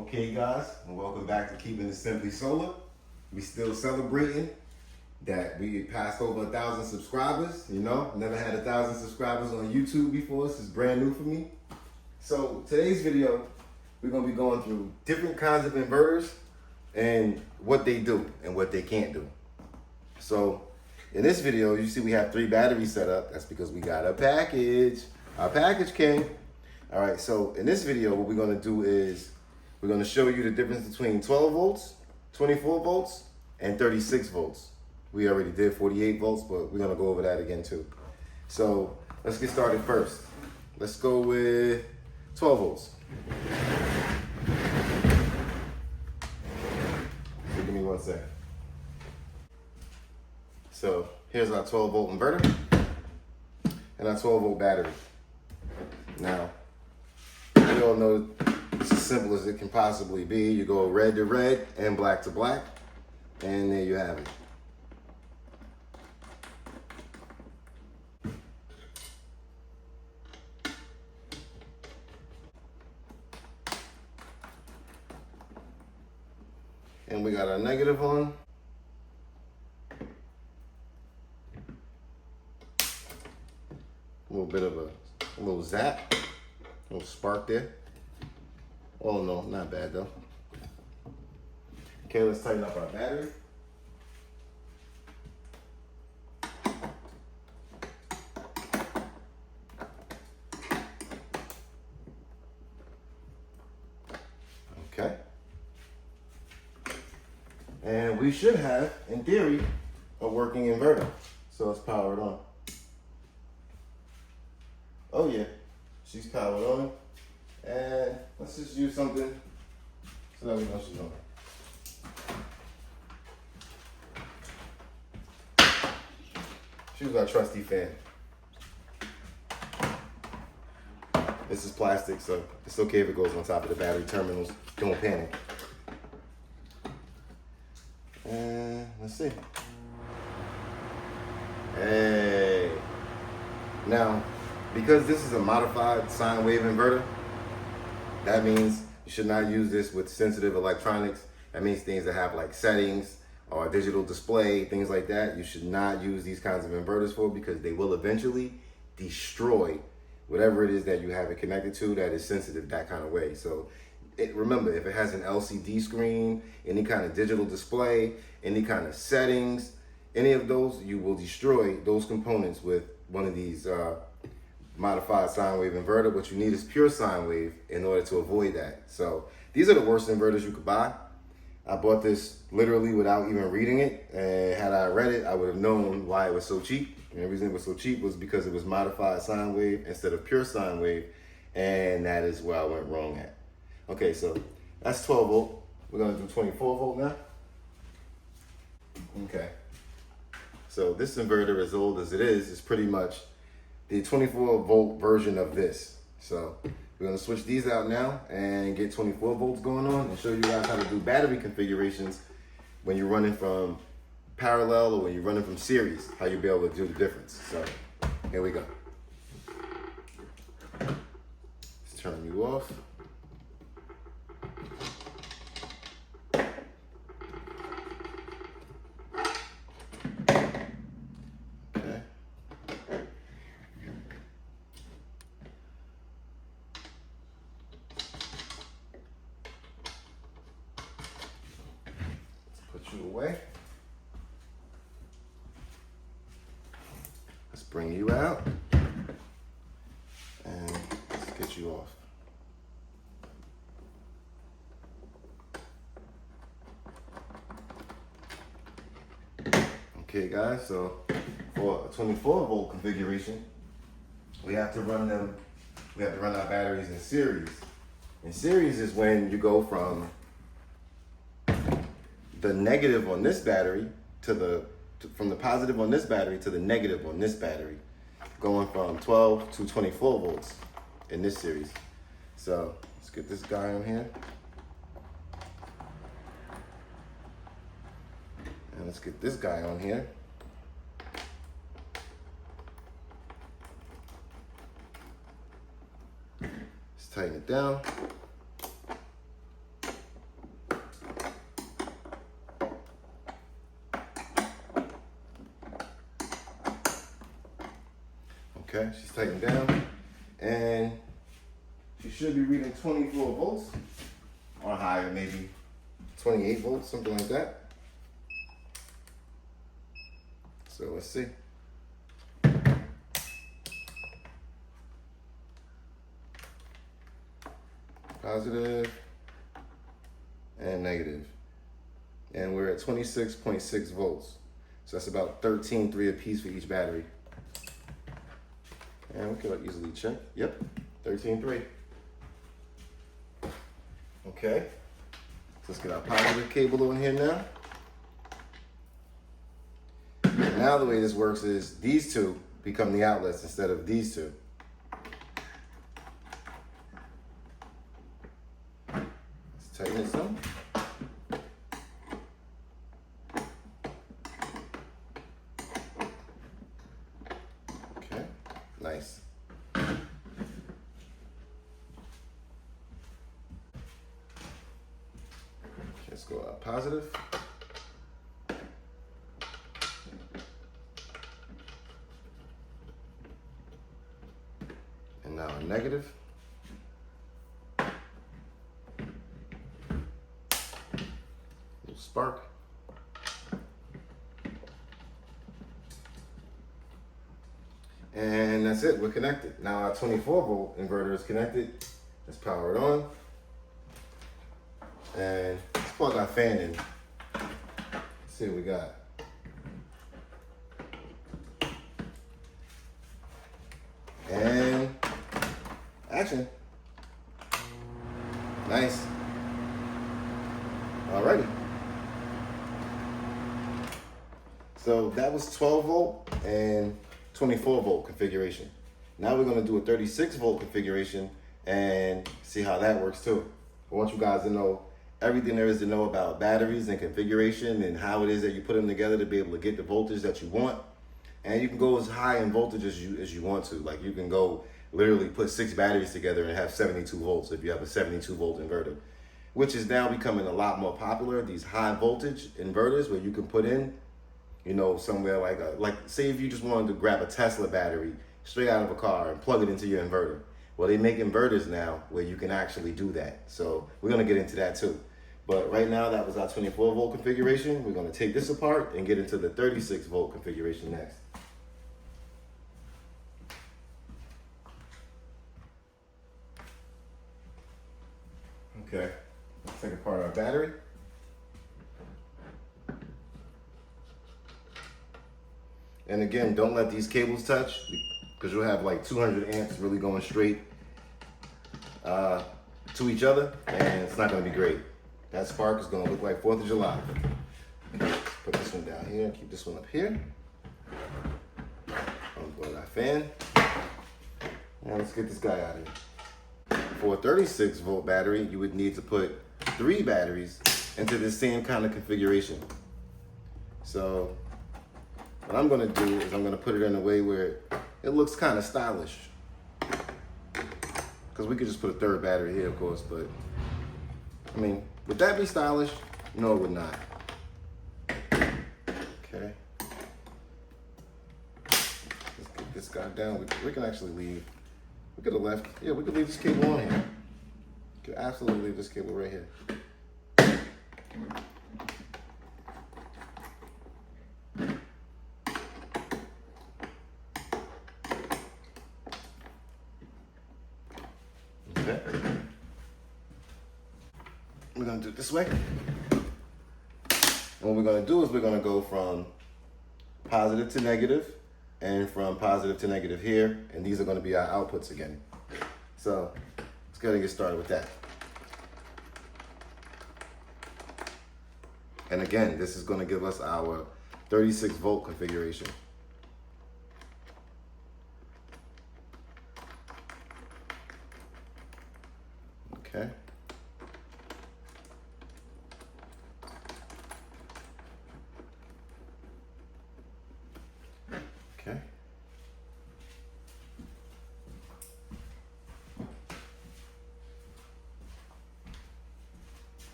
Okay guys, and welcome back to Keeping It Simply Solar. We still celebrating that we passed over 1,000 subscribers. You know, never had 1,000 subscribers on YouTube before. This is brand new for me. So today's video, we're gonna be going through different kinds of inverters and what they do and what they can't do. So in this video, you see we have 3 batteries set up. That's because we got a package. Our package came. All right, so in this video, what we're gonna do is we're gonna show you the difference between 12 volts, 24 volts, and 36 volts. We already did 48 volts, but we're gonna go over that again too. So let's get started first. Let's go with 12 volts. So give me 1 second. So here's our 12 volt inverter and our 12 volt battery. Now, we all know it's as simple as it can possibly be. You go red to red and black to black, and there you have it. And we got our negative on. A little bit of a little zap, a little spark there. Oh no, not bad though. Okay, let's tighten up our battery. Okay. And we should have, in theory, a working inverter. So let's power it on. Oh yeah, she's powered on. And let's just use something so that we know she's on. She was our trusty fan. This is plastic, so it's okay if it goes on top of the battery terminals. Don't panic. And let's see. Hey. Now, because this is a modified sine wave inverter, that means you should not use this with sensitive electronics. That means things that have like settings or a digital display, things like that. You should not use these kinds of inverters for, because they will eventually destroy whatever it is that you have it connected to that is sensitive that kind of way. So remember, if it has an LCD screen, any kind of digital display, any kind of settings, any of those, you will destroy those components with one of these modified sine wave inverter. What you need is pure sine wave in order to avoid that. So these are the worst inverters you could buy. I bought this literally without even reading it, and had I read it, I would have known why it was so cheap. And the reason it was so cheap was because it was modified sine wave instead of pure sine wave, and that is where I went wrong at. Okay, so that's 12 volt. We're gonna do 24 volt now. Okay. So this inverter, as old as it is pretty much the 24 volt version of this. So we're gonna switch these out now and get 24 volts going on and show you guys how to do battery configurations when you're running from parallel or when you're running from series, how you'll be able to do the difference. So here we go. Let's turn you off. You away. Let's bring you out and let's get you off. Okay guys, so for a 24 volt configuration, we have to run our batteries in series. In series is when you go from the negative on this battery from the positive on this battery to the negative on this battery, going from 12 to 24 volts in this series. So let's get this guy on here. And let's get this guy on here. tighten it down. Okay, she's tightened down, and she should be reading 24 volts or higher, maybe 28 volts, something like that. So let's see. Positive and negative. And we're at 26.6 volts. So that's about 13.3 a piece for each battery. And we could easily check. Yep, 13.3. Okay. Let's get our positive cable on here now. And now the way this works is these two become the outlets instead of these two. Let's tighten it some. Okay, nice. Let's go out positive. And now a negative. Little spark. And that's it, we're connected. Now our 24 volt inverter is connected. Let's power it on. And let's plug our fan in. Let's see what we got. And action. Nice. Alrighty. So that was 12 volt and 24 volt configuration. Now we're gonna do a 36 volt configuration and see how that works too. I want you guys to know everything there is to know about batteries and configuration and how it is that you put them together to be able to get the voltage that you want. And you can go as high in voltage as you want to. Like you can go literally put 6 batteries together and have 72 volts if you have a 72 volt inverter, which is now becoming a lot more popular. These high voltage inverters where you can put in, you know, somewhere like say if you just wanted to grab a Tesla battery straight out of a car and plug it into your inverter. Well, they make inverters now where you can actually do that. So we're gonna get into that too. But right now that was our 24 volt configuration. We're gonna take this apart and get into the 36 volt configuration next. Okay, let's take apart our battery. And again, don't let these cables touch because you'll have like 200 amps really going straight to each other, and it's not going to be great. That spark is going to look like 4th of July. Okay, put this one down here and keep this one up here. Unplug our fan. Now let's get this guy out of here. For a 36 volt battery, you would need to put 3 batteries into the same kind of configuration. So what I'm gonna do is I'm gonna put it in a way where it looks kind of stylish. Because we could just put a 3rd battery here, of course, but I mean, would that be stylish? No, it would not. Okay. Let's get this guy down. We can actually leave. We could have left. Yeah, we could leave this cable on here. We could absolutely leave this cable right here. Okay. We're gonna do it this way. And what we're gonna do is we're gonna go from positive to negative and from positive to negative here, and these are gonna be our outputs again. So let's go ahead and get started with that. And again, this is gonna give us our 36 volt configuration. Okay. Okay.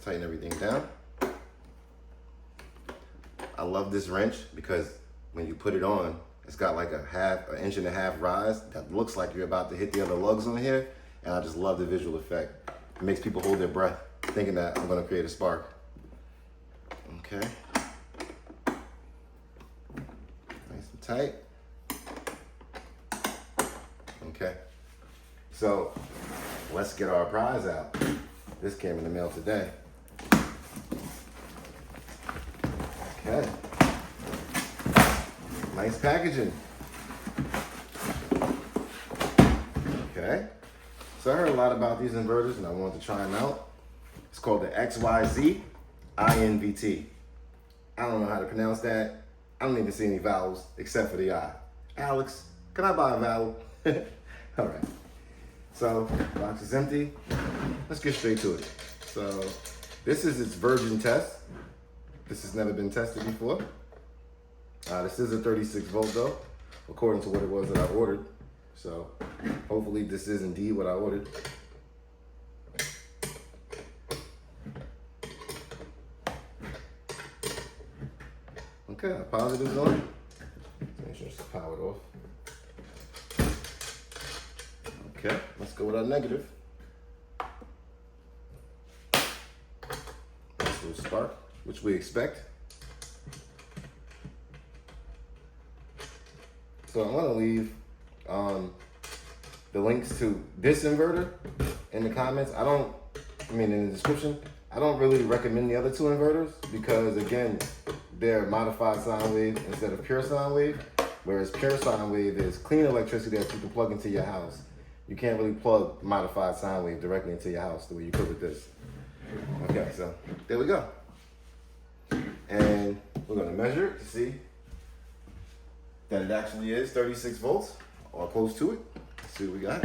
tighten everything down. I love this wrench because when you put it on, it's got like an 1.5 inch rise that looks like you're about to hit the other lugs on here. And I just love the visual effect. It makes people hold their breath thinking that I'm gonna create a spark. Okay. Nice and tight. Okay. So let's get our prize out. This came in the mail today. Okay. Nice packaging. Okay. So I heard a lot about these inverters and I wanted to try them out. It's called the XYZ INVT. I don't know how to pronounce that. I don't even see any vowels except for the I. Alex, can I buy a vowel? All right. So, box is empty. Let's get straight to it. So, this is its virgin test. This has never been tested before. This is a 36 volt though, according to what it was that I ordered. So, hopefully this is indeed what I ordered. Okay, our positive's on. Make sure it's powered off. Okay, let's go with our negative. Nice little spark, which we expect. So I'm gonna leave the links to this inverter in the comments. In the description. I don't really recommend the other two inverters because again, they're modified sine wave instead of pure sine wave. Whereas pure sine wave is clean electricity that you can plug into your house. You can't really plug modified sine wave directly into your house the way you could with this. Okay, so there we go. And we're gonna measure it to see that it actually is 36 volts or close to it. Let's see what we got.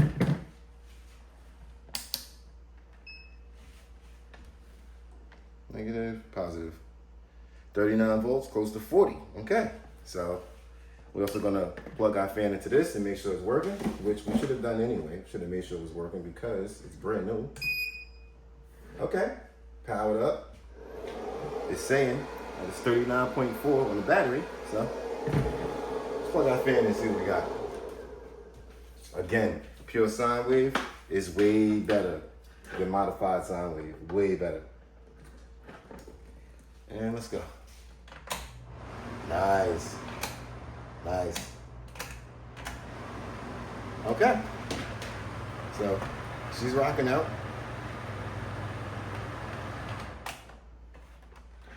Negative, positive. 39 volts, close to 40. Okay, so we're also gonna plug our fan into this and make sure it's working, which we should have done anyway. Should have made sure it was working because it's brand new. Okay, powered up. It's saying that it's 39.4 on the battery, so let's plug our fan and see what we got. Again, pure sine wave is way better than modified sine wave, way better. And let's go. Nice. Nice. Okay. So she's rocking out.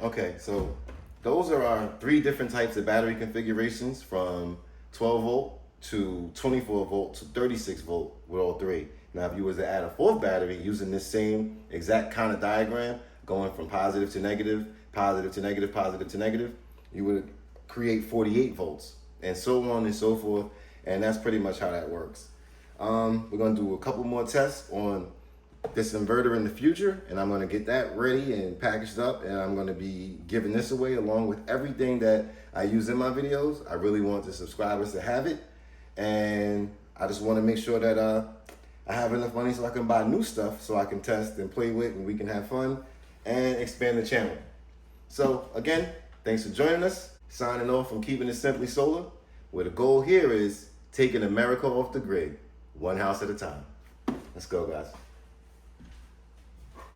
Okay, so those are our 3 different types of battery configurations from 12 volt to 24 volt to 36 volt with all 3. Now, if you was to add a 4th battery using this same exact kind of diagram, going from positive to negative, positive to negative, positive to negative, you would create 48 volts and so on and so forth. And that's pretty much how that works. We're gonna do a couple more tests on this inverter in the future, and I'm gonna get that ready and packaged up, and I'm gonna be giving this away along with everything that I use in my videos. I really want the subscribers to have it, and I just wanna make sure that I have enough money so I can buy new stuff so I can test and play with and we can have fun and expand the channel. So again, thanks for joining us. Signing off from Keeping It Simply Solar, where the goal here is taking America off the grid, one house at a time. Let's go, guys.